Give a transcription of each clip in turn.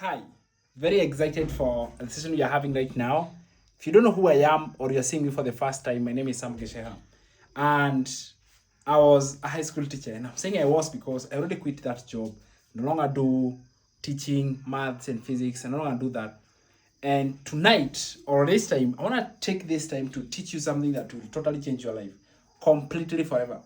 Hi, very excited for the session we are having right now. If you don't know who I am or you're seeing me for the first time, my name is Sam Gesheha. And I was a high school teacher. And I'm saying I was because I already quit that job. No longer do teaching maths and physics. I no longer do that. And tonight or this time, I want to take this time to teach you something that will totally change your life completely forever.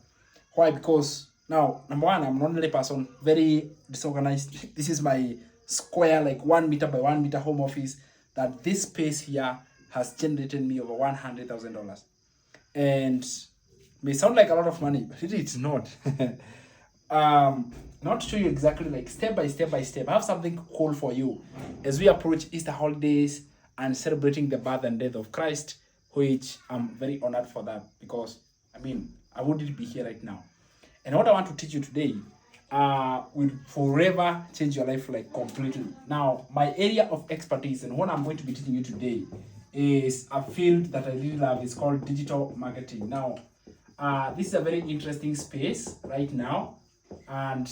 Why? Because now, number one, I'm an ordinary person, very disorganized. This is my square, like 1 meter by 1 meter home office. That this space here has generated me over $100,000. And may sound like a lot of money, but really it's not. Not to show you exactly like step by step by step. I have something cool for you as we approach Easter holidays and celebrating the birth and death of Christ, which I'm very honored for that because I wouldn't be here right now. And what I want to teach you today will forever change your life like completely. Now, my area of expertise and what I'm going to be teaching you today is a field that I really love. It's called digital marketing. Now, this is a very interesting space right now, and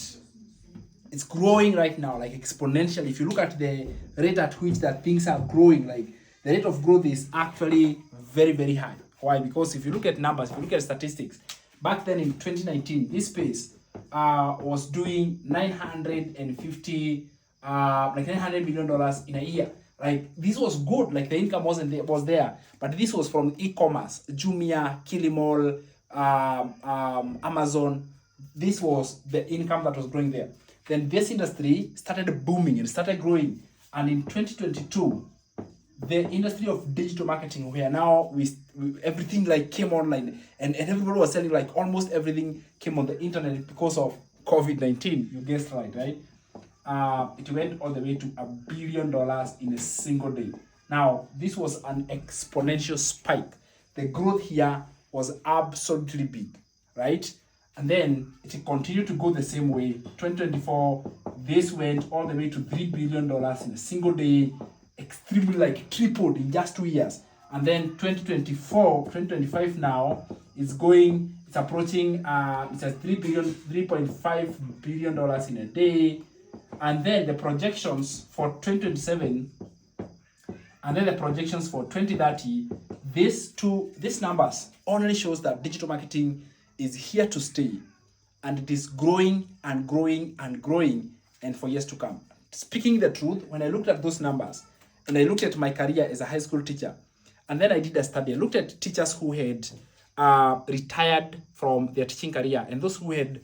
it's growing right now like exponentially. If you look at the rate at which that things are growing, like the rate of growth is actually very, very high. Why? Because if you look at numbers, if you look at statistics, back then in 2019, this space was doing 950 like $900 million in a year. Like this was good, like the income was there, but this was from e-commerce, Jumia, Kilimall, Amazon. This was the income that was growing there. Then this industry started booming and started growing, and in 2022 the industry of digital marketing, where now we everything like came online, and everybody was selling, like almost everything came on the internet because of COVID-19. You guessed right? It went all the way to $1 billion in a single day. Now, this was an exponential spike. The growth here was absolutely big, right? And then it continued to go the same way. 2024, this went all the way to $3 billion in a single day, extremely like tripled in just 2 years. And then 2025 now is it's approaching, it's at $3.5 billion in a day. And then the projections for 2027 and then the projections for 2030, these numbers only shows that digital marketing is here to stay, and it is growing and growing and growing, and for years to come. Speaking the truth, when I looked at those numbers and I looked at my career as a high school teacher, and then I did a study, I looked at teachers who had retired from their teaching career and those who had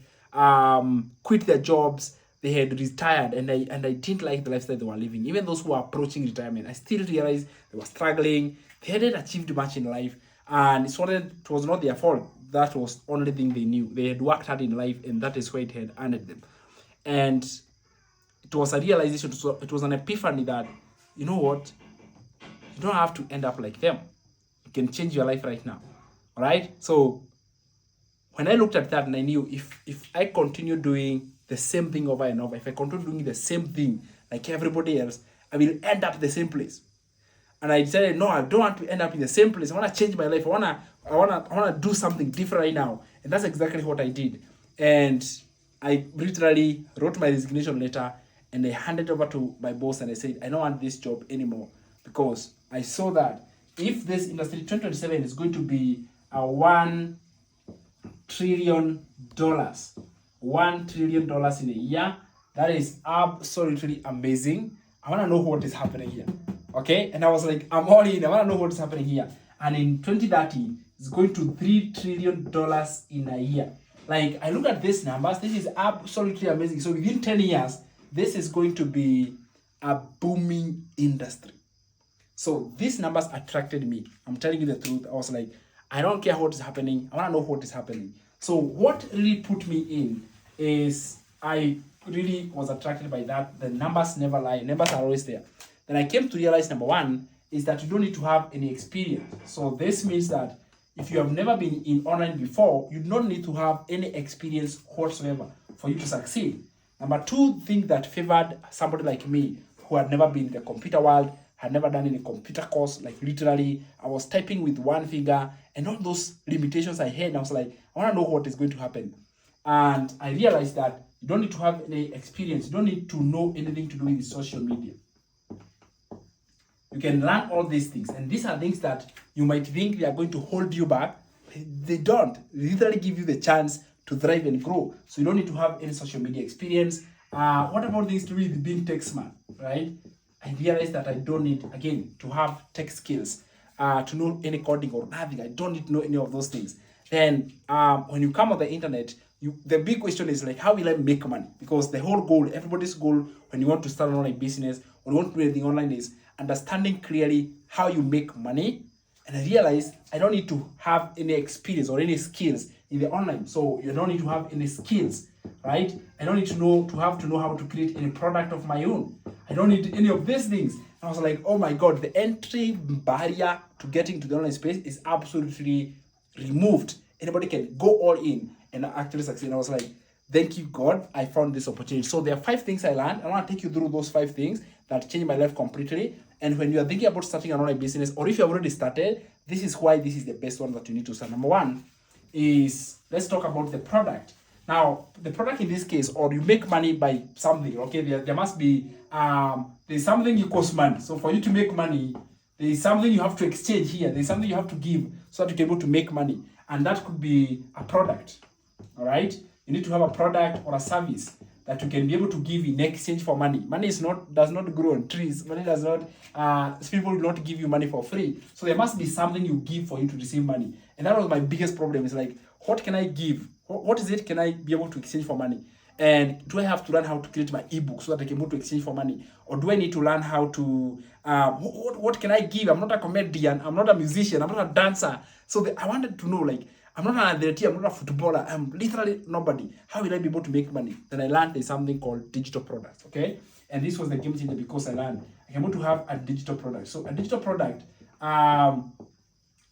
quit their jobs. They had retired, and I didn't like the lifestyle they were living. Even those who were approaching retirement, I still realized they were struggling. They hadn't achieved much in life, and it was not their fault. That was the only thing they knew. They had worked hard in life, and that is why it had earned them. And it was a realization, it was an epiphany that, you know what, you don't have to end up like them. You can change your life right now. All right? So when I looked at that, and I knew if I continue doing the same thing over and over, if I continue doing the same thing like everybody else, I will end up the same place. And I decided, no, I don't want to end up in the same place. I want to change my life. I wanna do something different right now. And that's exactly what I did. And I literally wrote my resignation letter, and I handed it over to my boss, and I said, I don't want this job anymore, because I saw that if this industry 2027 is going to be a $1 trillion, $1 trillion in a year, that is absolutely amazing. I want to know what is happening here. Okay? And I was like, I'm all in. I want to know what is happening here. And in 2030, it's going to $3 trillion in a year. Like, I look at these numbers, this is absolutely amazing. So within 10 years, this is going to be a booming industry. So these numbers attracted me. I'm telling you the truth. I was like, I don't care what is happening. I want to know what is happening. So what really put me in is I really was attracted by that. The numbers never lie. Numbers are always there. Then I came to realize, number one, is that you don't need to have any experience. So this means that if you have never been in online before, you don't need to have any experience whatsoever for you to succeed. Number two thing that favored somebody like me who had never been in the computer world, had never done any computer course, like literally I was typing with one finger, and all those limitations I had, I was like, I want to know what is going to happen. And I realized that You don't need to have any experience. You don't need to know anything to do with social media. You can learn all these things. And these are things that you might think they are going to hold you back. They don't. They literally give you the chance to thrive and grow. So you don't need to have any social media experience. What about things to do with being tech smart, right? I realized that I don't need, again, to have tech skills, to know any coding or nothing. I don't need to know any of those things. Then when you come on the internet, the big question is like, how will I make money? Because the whole goal, everybody's goal when you want to start an online business or you want to do anything online is understanding clearly how you make money. And I realized I don't need to have any experience or any skills in the online. So you don't need to have any skills, right? I don't need to know how to create any product of my own. I don't need any of these things. And I was like, oh my God, the entry barrier to getting to the online space is absolutely removed. Anybody can go all in and actually succeed. And I was like, thank you, God, I found this opportunity. So there are 5 things I learned. I want to take you through those 5 things that changed my life completely. And when you are thinking about starting an online business, or if you have already started, this is why this is the best one that you need to start. Number 1 is, let's talk about the product. Now, the product in this case, or you make money by something, okay? There must be, there's something you cost money. So for you to make money, there is something you have to exchange here. There's something you have to give so that you can be able to make money. And that could be a product, all right? You need to have a product or a service that you can be able to give in exchange for money. Money does not grow on trees. Money does not, people do not give you money for free. So there must be something you give for you to receive money. And that was my biggest problem. It's like, what can I give? What is it can I be able to exchange for money? And do I have to learn how to create my ebook so that I can be able to exchange for money? Or do I need to learn how to, what can I give? I'm not a comedian. I'm not a musician. I'm not a dancer. So I wanted to know, like, I'm not an athlete, I'm not a footballer, I'm literally nobody. How will I be able to make money? Then I learned there's something called digital products, okay? And this was the game changer because I learned I'm able to have a digital product. So a digital product, I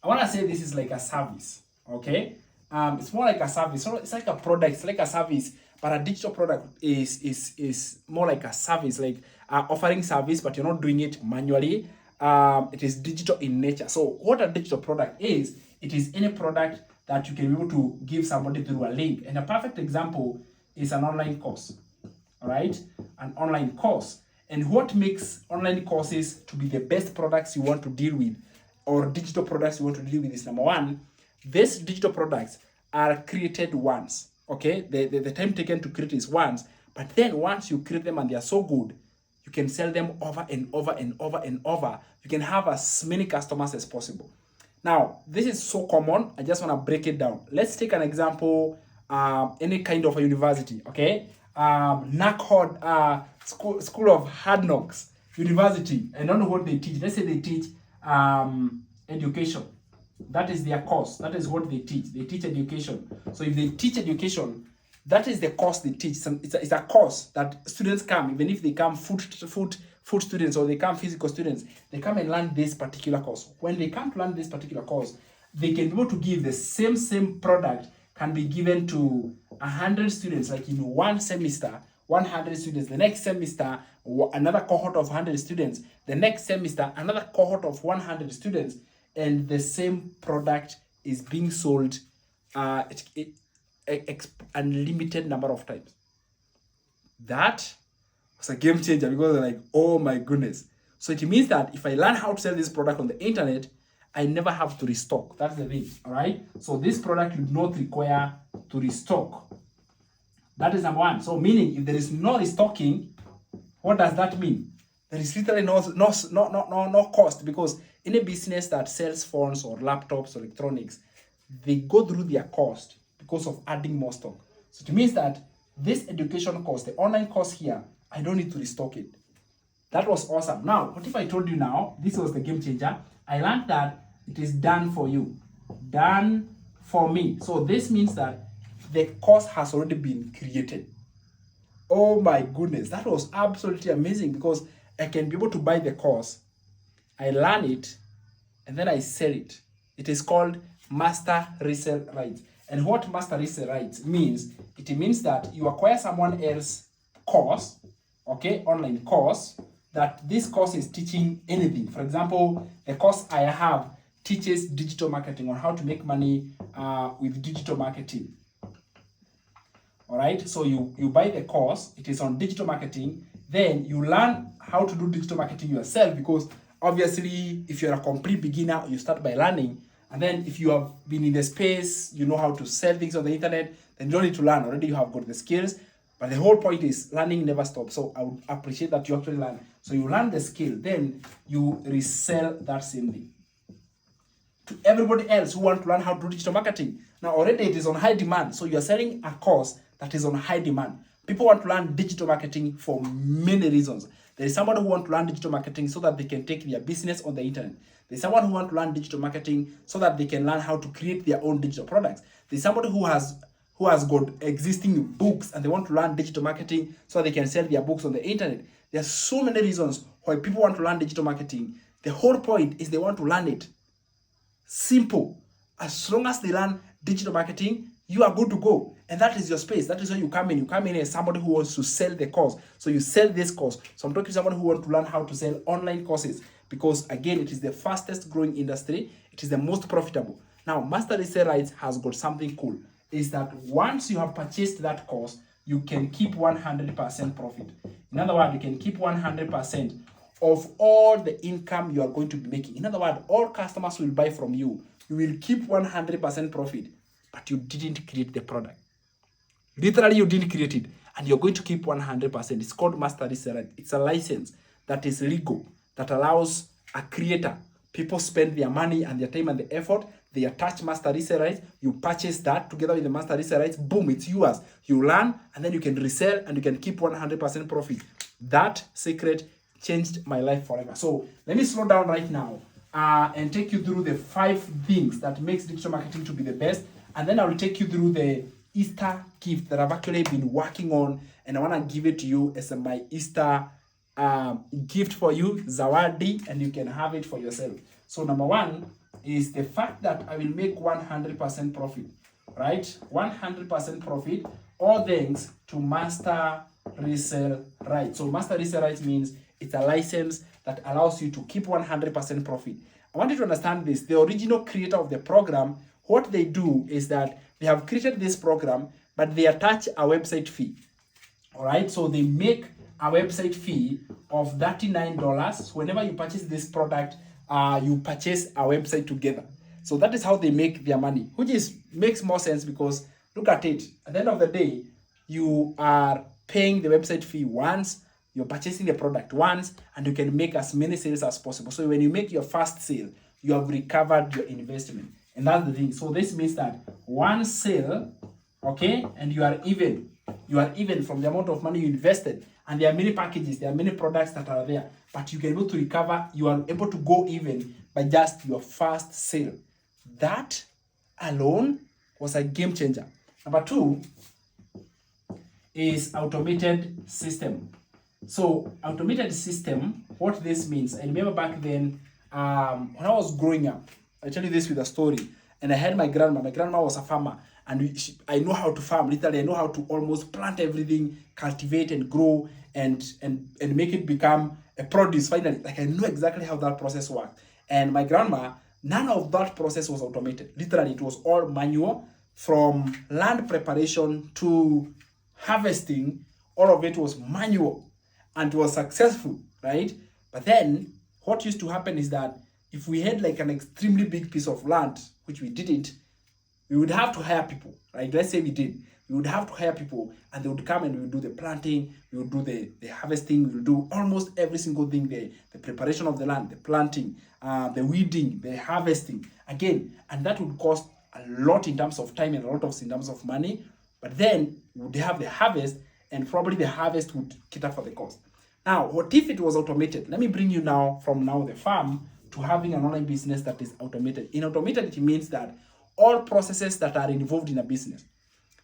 want to say this is like a service, okay? It's more like a service. So it's like a product, it's like a service, but a digital product is more like a service, like offering service, but you're not doing it manually. It is digital in nature. So what a digital product is, it is any product that you can be able to give somebody through a link. And a perfect example is an online course, all right? An online course. And what makes online courses to be the best products you want to deal with, or digital products you want to deal with, is number 1, these digital products are created once, okay? The time taken to create is once, but then once you create them and they are so good, you can sell them over and over and over and over. You can have as many customers as possible. Now, this is so common. I just want to break it down. Let's take an example, any kind of a university, okay? NACHOD, School of Hard Knocks University. I don't know what they teach. Let's say they teach education. That is their course. That is what they teach. They teach education. So if they teach education, that is the course they teach. It's a course that students come, even if they come food students or they come physical students, they come and learn this particular course. When they come to learn this particular course, they can be able to give the same product can be given to 100 students, like in one semester, 100 students. The next semester, another cohort of 100 students. The next semester, another cohort of 100 students. And the same product is being sold unlimited number of times. That was a game changer because I'm like, oh my goodness. So it means that if I learn how to sell this product on the internet, I never have to restock. That's the thing, all right? So this product would not require to restock. That is number 1. So meaning if there is no restocking, what does that mean? There is literally no cost, because any business that sells phones or laptops or electronics, they go through their cost because of adding more stock. So it means that this education course, the online course here, I don't need to restock it. That was awesome. Now, what if I told you now, this was the game changer. I learned that it is done for you, done for me. So this means that the course has already been created. Oh my goodness, that was absolutely amazing, because I can be able to buy the course, I learn it, and then I sell it. It is called master resale rights. And what master resale rights means, it means that you acquire someone else's course, okay, online course, that this course is teaching anything. For example, the course I have teaches digital marketing, on how to make money with digital marketing. All right, so you buy the course. It is on digital marketing. Then you learn how to do digital marketing yourself, because obviously if you're a complete beginner, you start by learning. And then if you have been in the space, you know how to sell things on the internet, then you don't need to learn. Already you have got the skills. But the whole point is learning never stops. So I would appreciate that you actually learn. So you learn the skill, then you resell that same thing to everybody else who want to learn how to do digital marketing. Now already it is on high demand. So you are selling a course that is on high demand. People want to learn digital marketing for many reasons. There is someone who wants to learn digital marketing so that they can take their business on the internet. There's someone who wants to learn digital marketing so that they can learn how to create their own digital products. There's somebody who has got existing books and they want to learn digital marketing so they can sell their books on the internet. There are so many reasons why people want to learn digital marketing. The whole point is they want to learn it. Simple. As long as they learn digital marketing, you are good to go. And that is your space. That is where you come in. You come in as somebody who wants to sell the course. So you sell this course. So I'm talking to someone who wants to learn how to sell online courses, because again, it is the fastest growing industry. It is the most profitable. Now, Master Resale Rights has got something cool. Is that once you have purchased that course, you can keep 100% profit. In other words, you can keep 100% of all the income you are going to be making. In other words, all customers will buy from you. You will keep 100% profit, but you didn't create the product. Literally, you didn't create it, and you're going to keep 100%. It's called Master Resale Rights. It's a license that is legal, that allows a creator. People spend their money and their time and the effort. They attach Master Resale Rights. You purchase that together with the Master Resale Rights. Boom, it's yours. You learn, and then you can resell, and you can keep 100% profit. That secret changed my life forever. So let me slow down right now and take you through the 5 things that makes digital marketing to be the best. And then I will take you through the Easter gift that I've actually been working on, and I want to give it to you as my Easter gift for you, Zawadi, and you can have it for yourself. So number 1 is the fact that I will make 100% profit, right? 100% profit, all thanks to Master Resale Rights. So Master Resale Rights means it's a license that allows you to keep 100% profit. I want you to understand this. The original creator of the program, what they do is that they have created this program, but they attach a website fee. All right, so they make a website fee of $39. So whenever you purchase this product, you purchase a website together. So that is how they make their money, which makes more sense, because look at it. At the end of the day, you are paying the website fee once, you're purchasing the product once, and you can make as many sales as possible. So when you make your first sale, you have recovered your investment. And that's the thing. So this means that one sale, okay, and you are even from the amount of money you invested. And there are many packages, there are many products that are there, but you can able to recover, you are able to go even by just your first sale. That alone was a game changer. Number 2 is automated system. So automated system, what this means, I remember back then when I was growing up, I tell you this with a story, and I had my grandma. My grandma was a farmer, and I know how to farm. Literally, I know how to almost plant everything, cultivate and grow, and make it become a produce finally. Like, I know exactly how that process worked. And my grandma, none of that process was automated. Literally, it was all manual, from land preparation to harvesting. All of it was manual, and it was successful, right? But then what used to happen is that if we had like an extremely big piece of land, which we didn't, we would have to hire people, right? Let's say we did. We would have to hire people, and they would come and we would do the planting, we would do the harvesting, we would do almost every single thing, the preparation of the land, the planting, the weeding, the harvesting, again. And that would cost a lot in terms of time and a lot in terms of money. But then we would have the harvest, and probably the harvest would cater for the cost. Now, what if it was automated? Let me bring you from the farm to having an online business that is automated. In automated, it means that all processes that are involved in a business,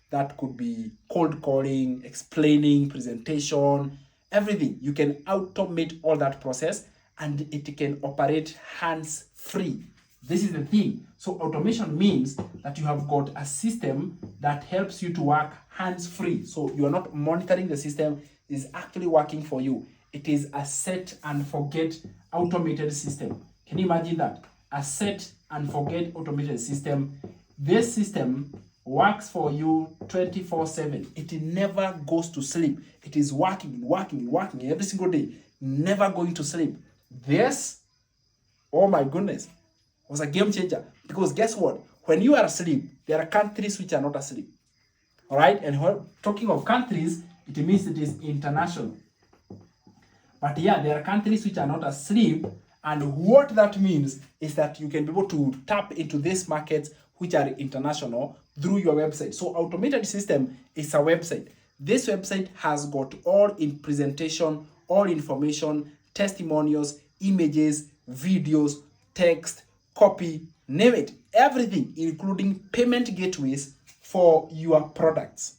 that could be cold calling, explaining, presentation, everything, you can automate all that process, and it can operate hands-free. This is the thing. So automation means that you have got a system that helps you to work hands-free. So you are not monitoring the system, it's actually working for you. It is a set and forget automated system. Can you imagine that? A set and forget automated system. This system works for you 24/7. It never goes to sleep. It is working every single day, never going to sleep. This, oh my goodness, was a game changer. Because guess what? When you are asleep, there are countries which are not asleep. All right? And when talking of countries, it means it is international. But yeah, there are countries which are not asleep. And what that means is that you can be able to tap into these markets which are international through your website. So Automated System is a website. This website has got all in presentation, all information, testimonials, images, videos, text, copy, name it, everything, including payment gateways for your products.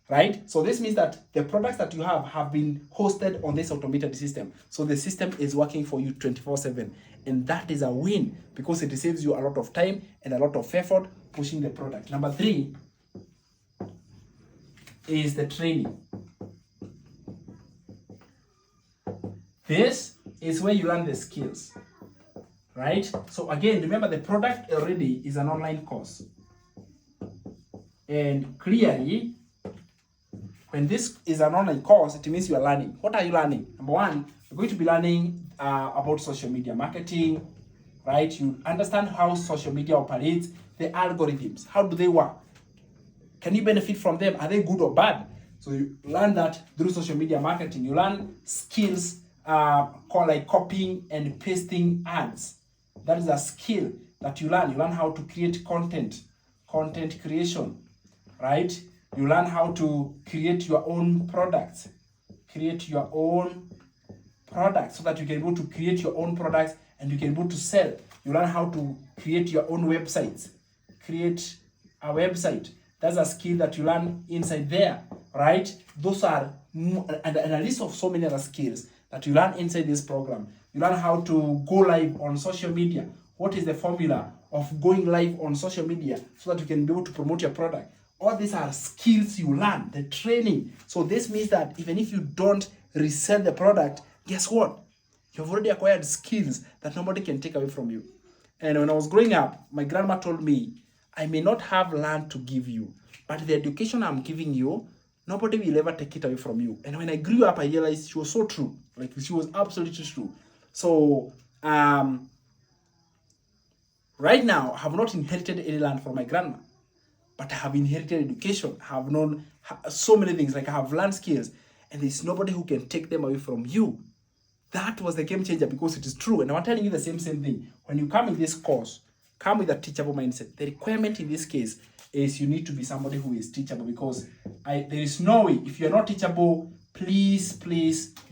Right? So this means that the products that you have been hosted on this Automated System. So the system is working for you 24/7. And that is a win because it saves you a lot of time and a lot of effort pushing the product. Number 3 is the training. This is where you learn the skills. Right? So again, remember the product already is an online course. And clearly, when this is an online course, it means you are learning. What are you learning? Number 1, you're going to be learning about social media marketing, right? You understand how social media operates, the algorithms. How do they work? Can you benefit from them? Are they good or bad? So you learn that through social media marketing. You learn skills called like copying and pasting ads. That is a skill that you learn. You learn how to create content creation, right? You learn how to create your own products. Create your own products so that you can be able to create your own products and you can be able to sell. You learn how to create your own websites. Create a website. That's a skill that you learn inside there, right? Those are and a list of so many other skills that you learn inside this program. You learn how to go live on social media. What is the formula of going live on social media so that you can be able to promote your product? All these are skills you learn, the training. So this means that even if you don't resell the product, guess what? You've already acquired skills that nobody can take away from you. And when I was growing up, my grandma told me, I may not have land to give you, but the education I'm giving you, nobody will ever take it away from you. And when I grew up, I realized she was so true. Like, she was absolutely true. So, right now, I have not inherited any land from my grandma. But I have inherited education. I have known so many things. Like, I have learned skills. And there's nobody who can take them away from you. That was the game changer because it is true. And I'm telling you the same thing. When you come in this course, come with a teachable mindset. The requirement in this case is you need to be somebody who is teachable because there is no way. If you're not teachable, please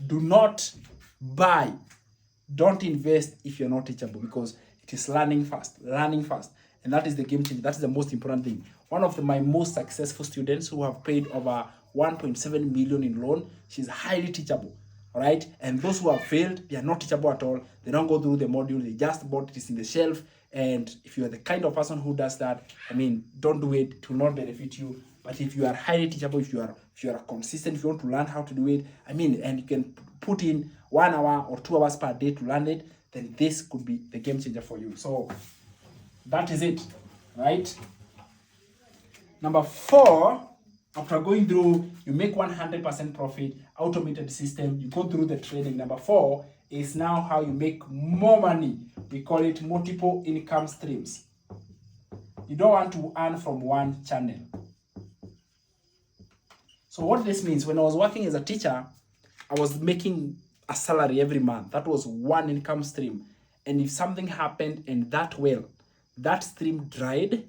do not buy. Don't invest if you're not teachable because it is learning fast. And that is the game changer. That is the most important thing. One of my most successful students who have paid over 1.7 million in loan, she's highly teachable, all right? And those who have failed, they are not teachable at all. They don't go through the module. They just bought it in the shelf. And if you are the kind of person who does that, I mean, don't do it. It will not benefit you. But if you are highly teachable, if you are consistent, if you want to learn how to do it, I mean, and you can put in 1 hour or 2 hours per day to learn it, then this could be the game changer for you. So that is it, right? Number 4, after going through, you make 100% profit, Automated System, you go through the training. Number 4 is now how you make more money. We call it multiple income streams. You don't want to earn from one channel. So what this means, when I was working as a teacher, I was making a salary every month. That was one income stream. And if something happened and that stream dried,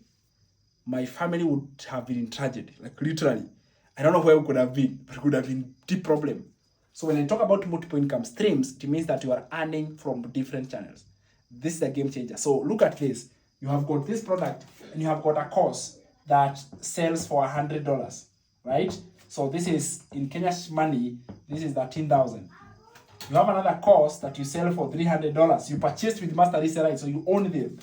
my family would have been in tragedy, like literally. I don't know where we could have been, but it could have been deep problem. So when I talk about multiple income streams, it means that you are earning from different channels. This is a game changer. So look at this. You have got this product and you have got a course that sells for $100, right? So this is, in Kenya's money, this is 13,000. You have another course that you sell for $300. You purchased with Master Reseller, so you own them,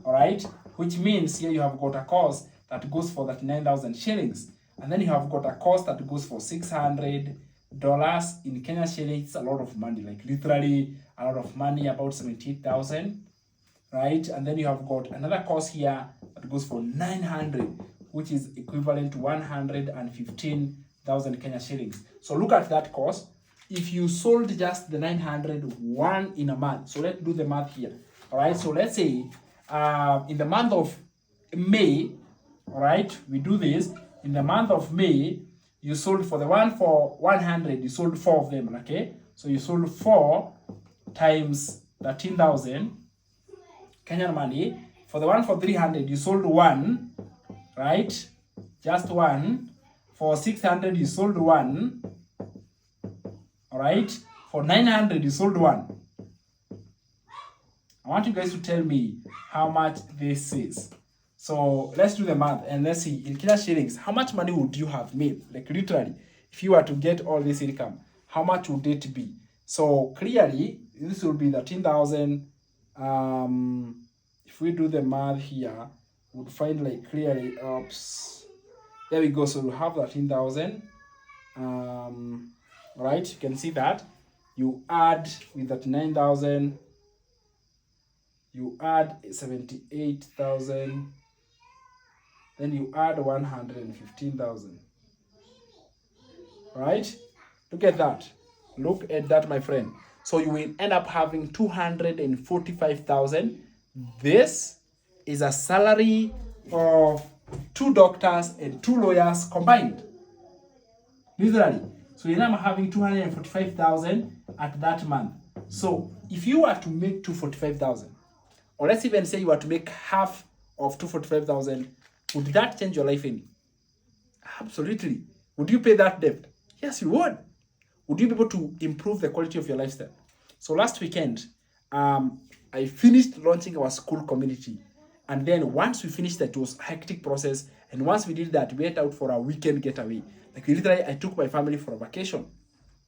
all right? Which means here you have got a course that goes for 39,000 shillings. And then you have got a course that goes for $600 in Kenya shillings. It's a lot of money, like literally a lot of money, about 78,000, right? And then you have got another course here that goes for 900, which is equivalent to 115,000 Kenya shillings. So look at that cost. If you sold just the 901 in a month, so let's do the math here. All right, so let's say in the month of May, all right, we do this. In the month of May, you sold for the one for 100, you sold 4 of them, okay? So you sold 4 times 13,000 Kenyan money. For the one for 300, you sold 1, right? Just 1. For 600, you sold 1. All right? For 900, you sold 1. I want you guys to tell me how much this is. So let's do the math and let's see in Kenya shillings, how much money would you have made? Like literally, if you were to get all this income, how much would it be? So clearly, this will be 13,000. If we do the math here, we'll find like clearly, oops, there we go. So we'll have 13,000. Right, you can see that. You add with that 9,000, you add 78,000. Then you add 115,000. Right? Look at that. Look at that, my friend. So you will end up having 245,000. This is a salary of 2 doctors and 2 lawyers combined. Literally. So you end up having 245,000 at that month. So if you were to make 245,000, or let's even say you were to make half of 245,000, would that change your life any? Absolutely. Would you pay that debt? Yes, you would. Would you be able to improve the quality of your lifestyle? So last weekend, I finished launching our school community. And then once we finished that, it was a hectic process. And once we did that, we went out for a weekend getaway. Like literally, I took my family for a vacation.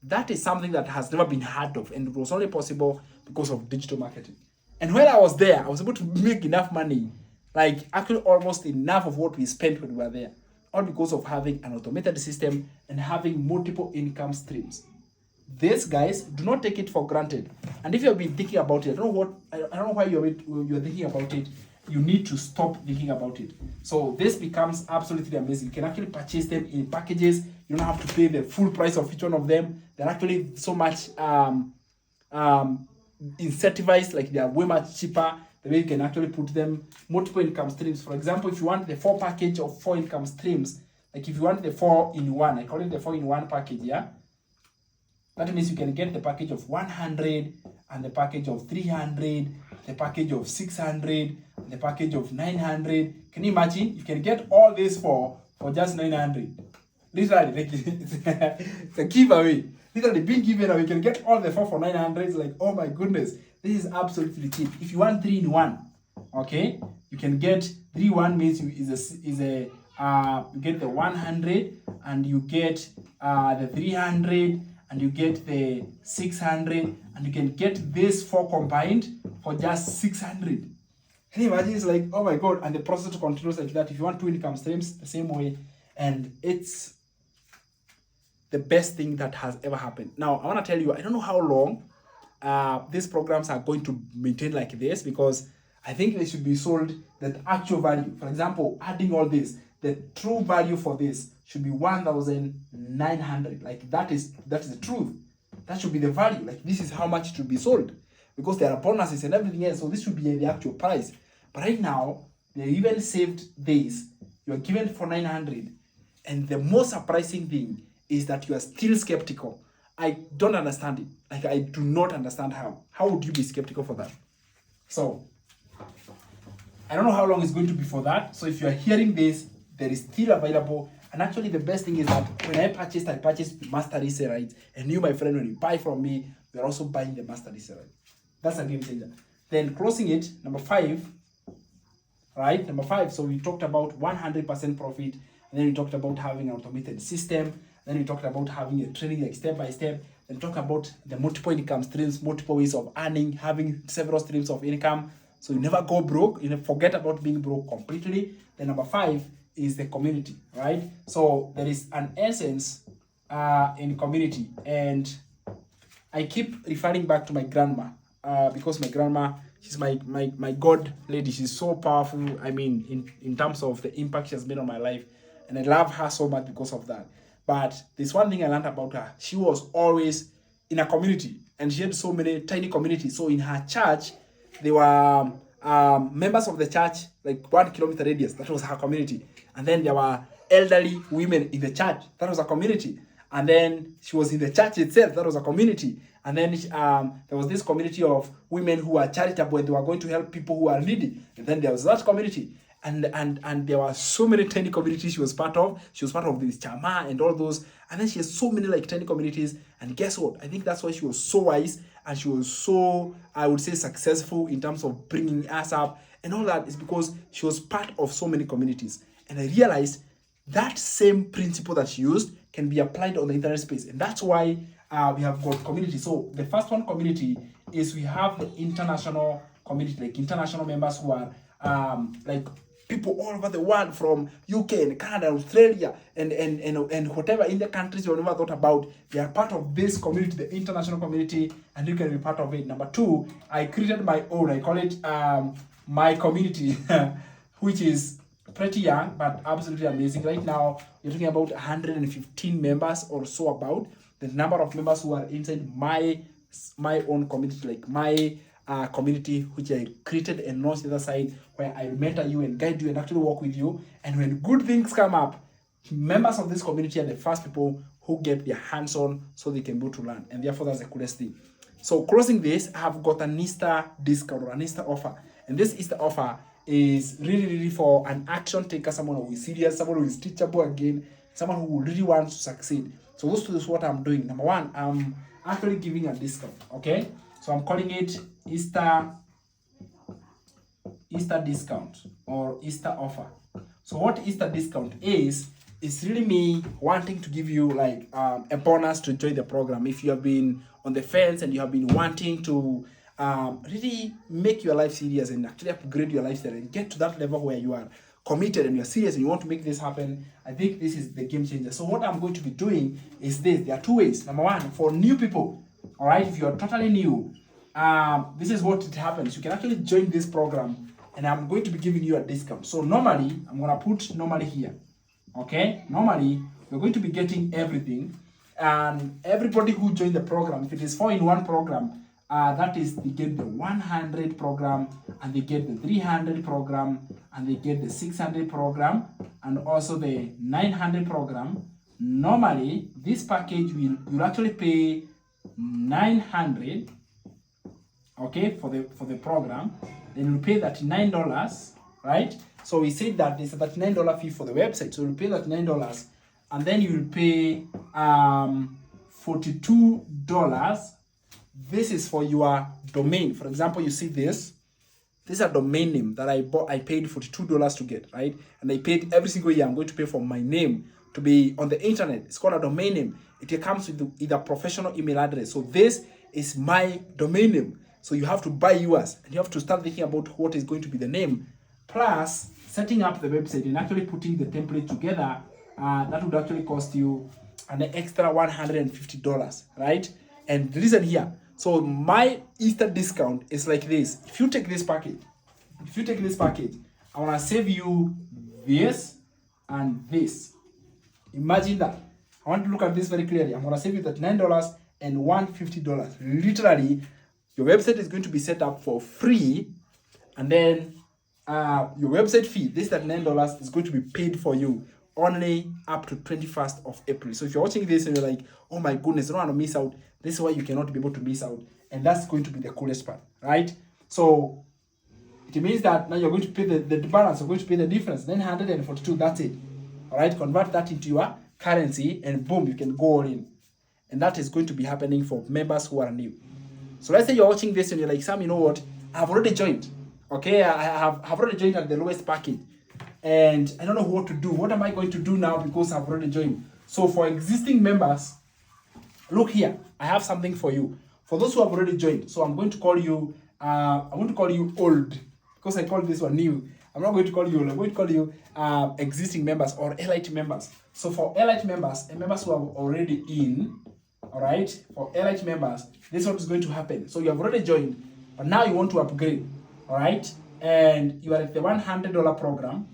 That is something that has never been heard of. And it was only possible because of digital marketing. And when I was there, I was able to make enough money, like actually almost enough of what we spent when we were there, all because of having an automated system and having multiple income streams. This, guys, do not take it for granted. And if you have been thinking about it, I don't know why you're thinking about it. You need to stop thinking about it. So this becomes absolutely amazing. You can actually purchase them in packages. You don't have to pay the full price of each one of them. They're actually so much incentivized, like they are way much cheaper. The way you can actually put them multiple income streams. For example, if you want the 4 package of 4 income streams, like if you want the 4-in-1, I call it the 4-in-1 package, yeah? That means you can get the package of 100 and the package of 300, the package of 600, the package of 900. Can you imagine? You can get all this for just 900. Literally, like, it's a giveaway. Literally being given away. You can get all the 4 for 900. It's like, oh my goodness. This is absolutely cheap. If you want 3-in-1, okay, you can get 3-in-1 means you get the 100 and you get the 300 and you get the 600 and you can get this 4 combined for just 600. Can you imagine? It's like, oh my god, and the process continues like that. If you want 2 income streams, the same way, and it's the best thing that has ever happened. Now, I want to tell you, I don't know how long these programs are going to maintain like this, because I think they should be sold that actual value. For example, adding all this, the true value for this should be 1,900. Like that is the truth. That should be the value. Like this is how much it should be sold, because there are bonuses and everything else. So this should be the actual price. But right now, they even saved this. You are given for 900, and the most surprising thing is that you are still skeptical. I don't understand it. Like, I do not understand how. How would you be skeptical for that? So, I don't know how long it's going to be for that. So, if you are hearing this, there is still available. And actually, the best thing is that when I purchased master resale rights. And you, my friend, when you buy from me, you're also buying the master resale rights. That's a game changer. Then, closing it, number 5, right? Number 5, so we talked about 100% profit. And then we talked about having an automated system. Then we talked about having a training like step by step. Then talk about the multiple income streams, multiple ways of earning, having several streams of income. So you never go broke. You never forget about being broke completely. Then number 5 is the community, right? So there is an essence in community. And I keep referring back to my grandma because my grandma, She's my god lady. She's so powerful. I mean, in terms of the impact she has made on my life, and I love her so much because of that. But there's one thing I learned about her. She was always in a community, and she had so many tiny communities. So in her church, there were members of the church, like 1 kilometer radius. That was her community. And then there were elderly women in the church. That was a community. And then she was in the church itself. That was a community. And then there was this community of women who were charitable and they were going to help people who are needy. And then there was that community. And there were so many tiny communities she was part of. She was part of this Chama and all those. And then she has so many like tiny communities. And guess what? I think that's why she was so wise and she was so, I would say, successful in terms of bringing us up. And all that is because she was part of so many communities. And I realized that same principle that she used can be applied on the internet space. And that's why we have got community. So the first one community is we have the international community, like international members who are like people all over the world from UK and Canada, Australia, and whatever in the countries you never thought about. They are part of this community, the international community, and you can be part of it. Number two, I created my own. I call it my community, which is pretty young but absolutely amazing. Right now, you're talking about 115 members or so, about the number of members who are inside my own community, like my community, which I created and launched the other side, where I mentor you and guide you and actually work with you. And when good things come up, members of this community are the first people who get their hands on so they can go to learn. And therefore, that's the coolest thing. So closing this, I have got an Easter discount or an Easter offer. And this Easter offer is really for an action taker, someone who is serious, someone who is teachable again, someone who really wants to succeed. So those two is what I'm doing. Number one, I'm actually giving a discount. Okay, so I'm calling it Easter discount or Easter offer. So what Easter discount is really me wanting to give you like a bonus to join the program. If you have been on the fence and you have been wanting to really make your life serious and actually upgrade your lifestyle and get to that level where you are committed and you're serious and you want to make this happen, I think this is the game changer. So what I'm going to be doing is this. There are two ways. Number one, for new people, all right, if you're totally new, this is what it happens. You can actually join this program and I'm going to be giving you a discount. So normally, I'm going to put normally here. Okay, normally, you're going to be getting everything, and everybody who joined the program, if it is 4-in-1 program, that is, they get the 100 program, and they get the 300 program, and they get the 600 program, and also the 900 program. Normally, this package you'll actually pay 900, okay, for the program. Then you'll pay $39, right? So we said that there's a $39 fee for the website. So you'll pay $39, and then you'll pay $42. This is for your domain. For example, you see this. This is a domain name that I bought. I paid $42 to get, right? And I paid every single year. I'm going to pay for my name to be on the internet. It's called a domain name. It comes with either professional email address. So this is my domain name. So you have to buy yours, and you have to start thinking about what is going to be the name, plus setting up the website and actually putting the template together. That would actually cost you an extra $150, right? And the reason here, so my Easter discount is like this. If you take this package, I want to save you this and this. Imagine that. I want to look at this very clearly. I'm going to save you $39 and $150. Literally, your website is going to be set up for free, and then your website fee, this $39, is going to be paid for you only up to 21st of April. So if you're watching this and you're like, oh my goodness, I don't want to miss out, this is why you cannot be able to miss out. And that's going to be the coolest part, right? So it means that now you're going to pay the balance, you're going to pay the difference, 942, that's it. All right, convert that into your currency and boom, you can go all in. And that is going to be happening for members who are new. So let's say you're watching this and you're like, Sam, you know what? I've already joined. Okay, I have already joined at the lowest package. And I don't know what to do. What am I going to do now because I've already joined? So for existing members, look here. I have something for you. For those who have already joined, so I'm going to call you, old, because I called this one new. I'm not going to call you old. I'm going to call you existing members or elite members. So for elite members and members who are already in, all right, for elite members, this is what is going to happen. So you have already joined, but now you want to upgrade, all right? And you are at the $100 program,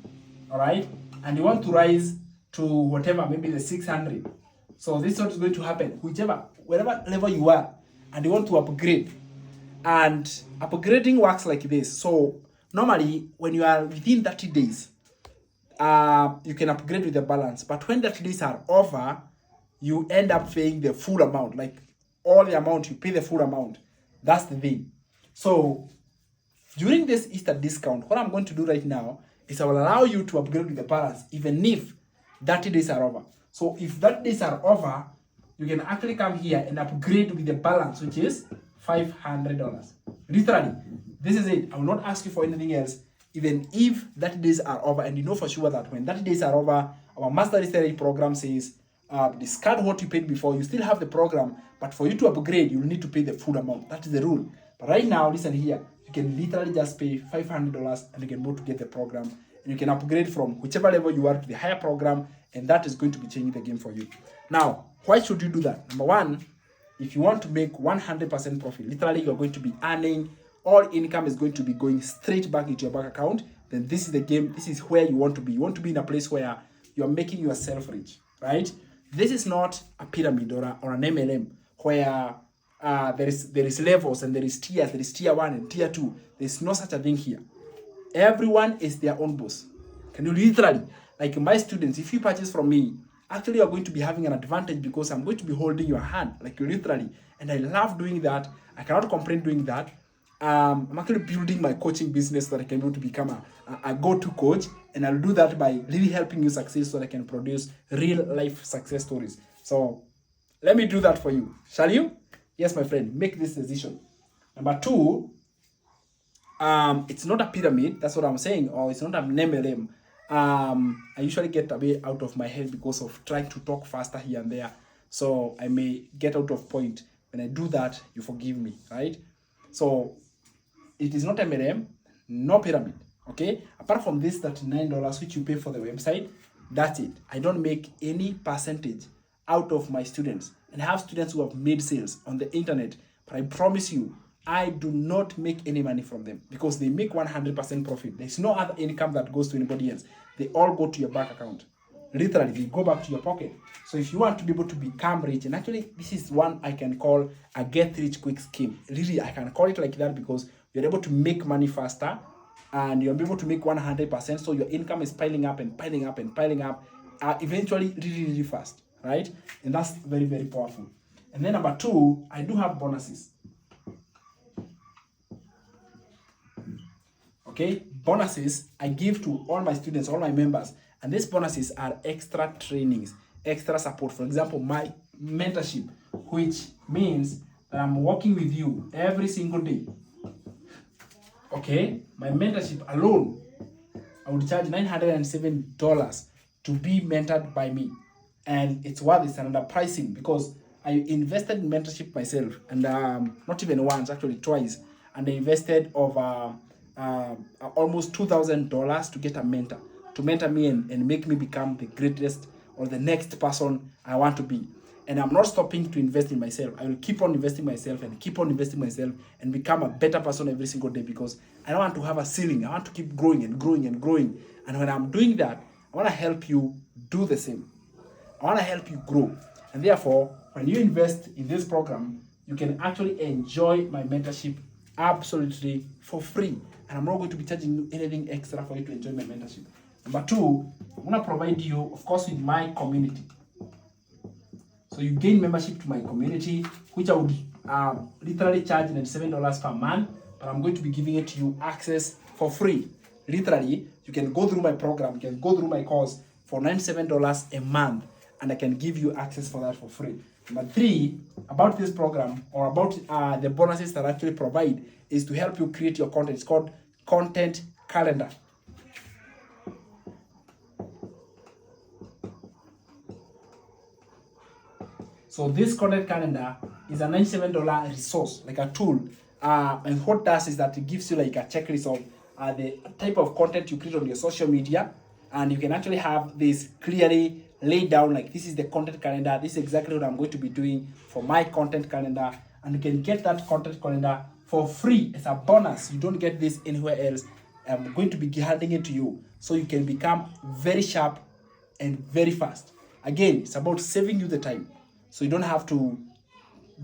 all right? And you want to rise to whatever, maybe the 600. So this is what is going to happen, wherever level you are, and you want to upgrade. And upgrading works like this. So normally when you are within 30 days, you can upgrade with the balance. But when 30 days are over, you end up paying the full amount, like all the amount, you pay the full amount. That's the thing. So during this Easter discount, what I'm going to do right now is I will allow you to upgrade with the balance even if 30 days are over. So if 30 days are over, you can actually come here and upgrade with the balance, which is $500. Literally, this is it. I will not ask you for anything else, even if 30 days are over. And you know for sure that when 30 days are over, our Master Literary program says, discard what you paid before. You still have the program, but for you to upgrade, you will need to pay the full amount. That is the rule. But right now, listen here, you can literally just pay $500 and you can go to get the program. And you can upgrade from whichever level you are to the higher program, and that is going to be changing the game for you. Now, why should you do that? Number one, if you want to make 100% profit, literally you are going to be earning, all income is going to be going straight back into your bank account, then this is the game. This is where you want to be. You want to be in a place where you are making yourself rich, right? This is not a pyramid or an MLM where there is levels and there is tiers. There is tier 1 and tier 2. There's no such a thing here. Everyone is their own boss. Can you literally, like my students, if you purchase from me, actually you're going to be having an advantage because I'm going to be holding your hand, like literally. And I love doing that. I cannot complain doing that. I'm actually building my coaching business so that I can be able to become a go-to coach, and I'll do that by really helping you succeed so that I can produce real life success stories. So let me do that for you. Shall you? Yes, my friend, make this decision. Number two, it's not a pyramid, that's what I'm saying, or it's not an MLM. I usually get a bit out of my head because of trying to talk faster here and there. So I may get out of point. When I do that, you forgive me, right? So it is not MLM, no pyramid, okay? Apart from this $39 which you pay for the website, that's it. I don't make any percentage out of my students. And I have students who have made sales on the internet, but I promise you, I do not make any money from them because they make 100% profit. There's no other income that goes to anybody else. They all go to your bank account. Literally, they go back to your pocket. So if you want to be able to become rich, and actually this is one I can call a get rich quick scheme. Really, I can call it like that because you're able to make money faster and you're able to make 100%. So your income is piling up and piling up and piling up, eventually really fast, right? And that's very, very powerful. And then number two, I do have bonuses. Okay, bonuses I give to all my students, all my members, and these bonuses are extra trainings, extra support. For example, my mentorship, which means that I'm working with you every single day. Okay, my mentorship alone, I would charge $907 to be mentored by me, and it's worth it. And under pricing because I invested in mentorship myself, and not even once, actually twice, and I invested over almost $2,000 to get a mentor to mentor me and make me become the greatest or the next person I want to be. And I'm not stopping to invest in myself. I will keep on investing myself and keep on investing myself and become a better person every single day because I don't want to have a ceiling. I want to keep growing and growing and growing. And when I'm doing that, I want to help you do the same. I want to help you grow. And therefore, when you invest in this program, you can actually enjoy my mentorship absolutely for free. And I'm not going to be charging you anything extra for you to enjoy my mentorship. Number two, I'm going to provide you, of course, with my community. So you gain membership to my community, which I would literally charge $97 per month, but I'm going to be giving it to you access for free. Literally, you can go through my program, you can go through my course for $97 a month, and I can give you access for that for free. Number three, about this program or about the bonuses that I actually provide is to help you create your content. It's called Content Calendar. So this Content Calendar is a $97 resource, like a tool. And what it does is that it gives you like a checklist of the type of content you create on your social media. And you can actually have this clearly laid down, like this is the content calendar. This is exactly what I'm going to be doing for my content calendar. And you can get that content calendar for free as a bonus. You don't get this anywhere else. I'm going to be handing it to you so you can become very sharp and very fast. Again, it's about saving you the time, so you don't have to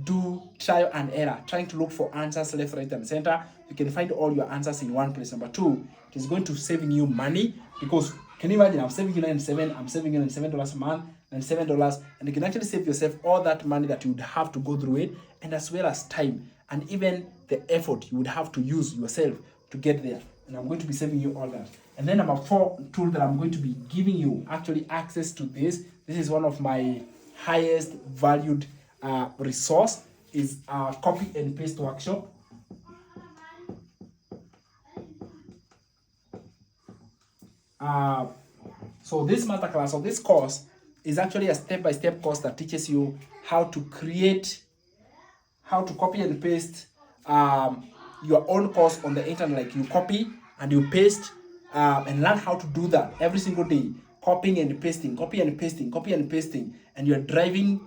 do trial and error, trying to look for answers left, right, and center. You can find all your answers in one place. Number two, it is going to saving you money, because can you imagine, I'm saving you $97, I'm saving you $97 a month, $97, and you can actually save yourself all that money that you would have to go through it, and as well as time, and even the effort you would have to use yourself to get there. And I'm going to be saving you all that. And then number four tool that I'm going to be giving you actually access to this. This is one of my highest valued resource, is a copy and paste workshop. So this masterclass, or this course, is actually a step-by-step course that teaches you how to create, how to copy and paste your own course on the internet. Like, you copy and you paste, and learn how to do that every single day. Copying and pasting, copy and pasting, copy and pasting, and you're driving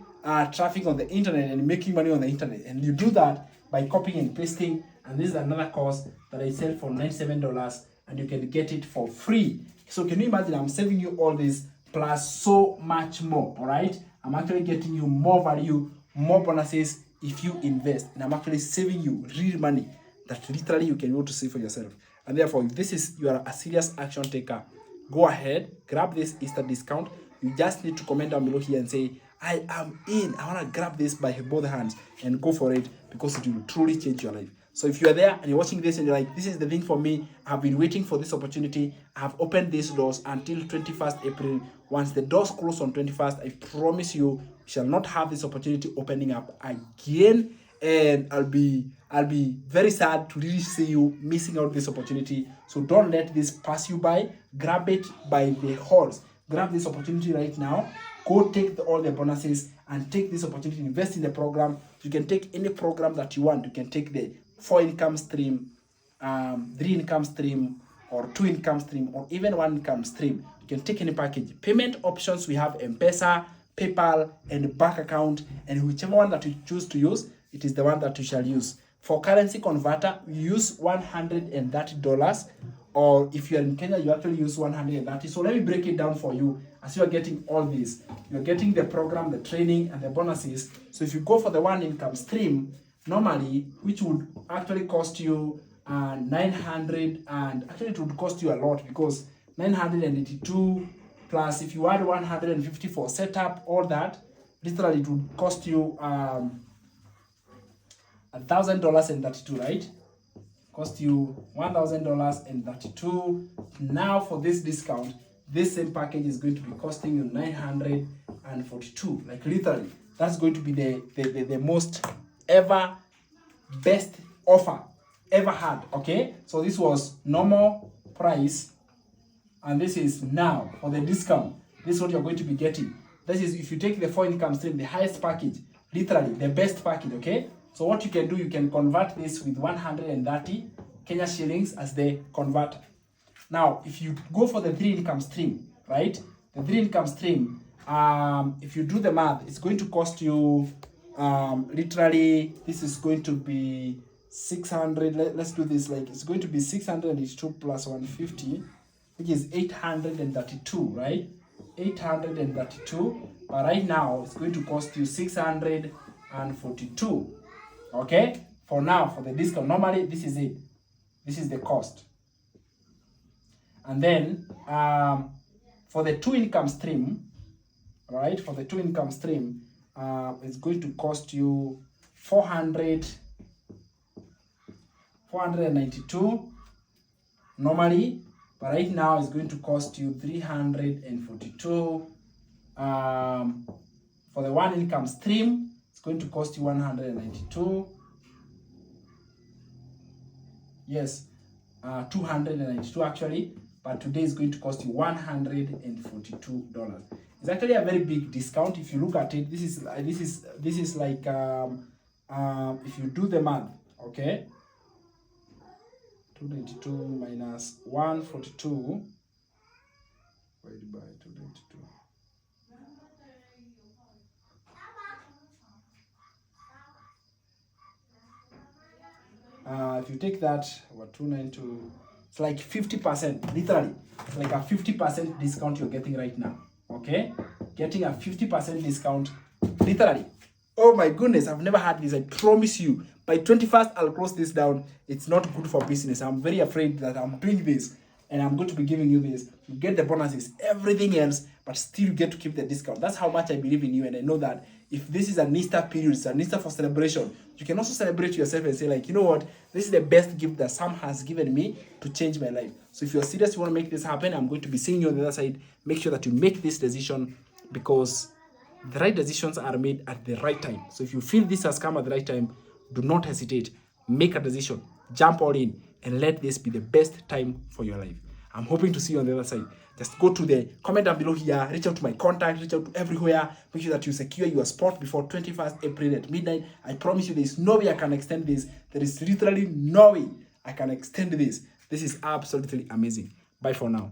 traffic on the internet and making money on the internet. And you do that by copying and pasting. And this is another course that I sell for $97, and you can get it for free. So can you imagine, I'm saving you all this plus so much more. All right, I'm actually getting you more value, more bonuses if you invest, and I'm actually saving you real money that literally you can go to see for yourself. And therefore, if this is, you are a serious action taker, go ahead, grab this Easter discount. You just need to comment down below here and say, I am in. I want to grab this by both hands and go for it, because it will truly change your life. So if you are there and you're watching this and you're like, this is the thing for me, I've been waiting for this opportunity, I've opened these doors until 21st April. Once the doors close on 21st, I promise you, we shall not have this opportunity opening up again. And I'll be very sad to really see you missing out this opportunity. So don't let this pass you by. Grab it by the horse. Grab this opportunity right now. Go take all the bonuses and take this opportunity. Invest in the program. You can take any program that you want. You can take the 4 income stream, 3 income stream, or 2 income stream, or even 1 income stream. You can take any package. Payment options, we have M-Pesa, PayPal, and bank account. And whichever one that you choose to use, it is the one that you shall use. For currency converter, you use $130, or if you are in Kenya, you actually use 130. So let me break it down for you as you are getting all this. You're getting the program, the training, and the bonuses. So if you go for the 1 income stream, normally, which would actually cost you 900, and actually it would cost you a lot, because 982 plus if you add 150 for setup, all that, literally it would cost you $1,032, right? Cost you $1,032. Now for this discount, this same package is going to be costing you $942. Like, literally, that's going to be the most ever best offer ever had. Okay, so this was normal price, and this is now for the discount. This is what you're going to be getting. This is if you take the 4 income stream, the highest package, literally the best package. Okay, so what you can do, you can convert this with 130 Kenya shillings as the converter. Now, if you go for the 3 income stream, right? The 3 income stream, if you do the math, it's going to cost you, literally, this is going to be 600. Let's do this. Like, it's going to be 682 plus 150, which is 832, right? 832. But right now, it's going to cost you 642. Okay? For now, for the discount, normally this is it. This is the cost. And then for the 2 income stream, right? For the 2 income stream, it's going to cost you 492 normally, but right now it's going to cost you 342. For the 1 income stream, it's going to cost you 192. Yes, 292 actually, but today is going to cost you $142. It's actually a very big discount if you look at it. This is like if you do the math, okay, 292 minus 142 divided by 292. If you take that, what 292, it's like 50%, literally. It's like a 50% discount you're getting right now. Okay? Getting a 50% discount, literally. Oh my goodness, I've never had this. I promise you. By 21st, I'll close this down. It's not good for business. I'm very afraid that I'm doing this and I'm going to be giving you this. You get the bonuses, everything else, but still you get to keep the discount. That's how much I believe in you, and I know that if this is an Easter period, it's an Easter for celebration, you can also celebrate yourself and say like, you know what, this is the best gift that Sam has given me to change my life. So if you're serious, you want to make this happen, I'm going to be seeing you on the other side. Make sure that you make this decision, because the right decisions are made at the right time. So if you feel this has come at the right time, do not hesitate. Make a decision, jump all in, and let this be the best time for your life. I'm hoping to see you on the other side. Just go to the comment down below here, reach out to my contact, reach out to everywhere. Make sure that you secure your spot before 21st April at midnight. I promise you there is no way I can extend this. There is literally no way I can extend this. This is absolutely amazing. Bye for now.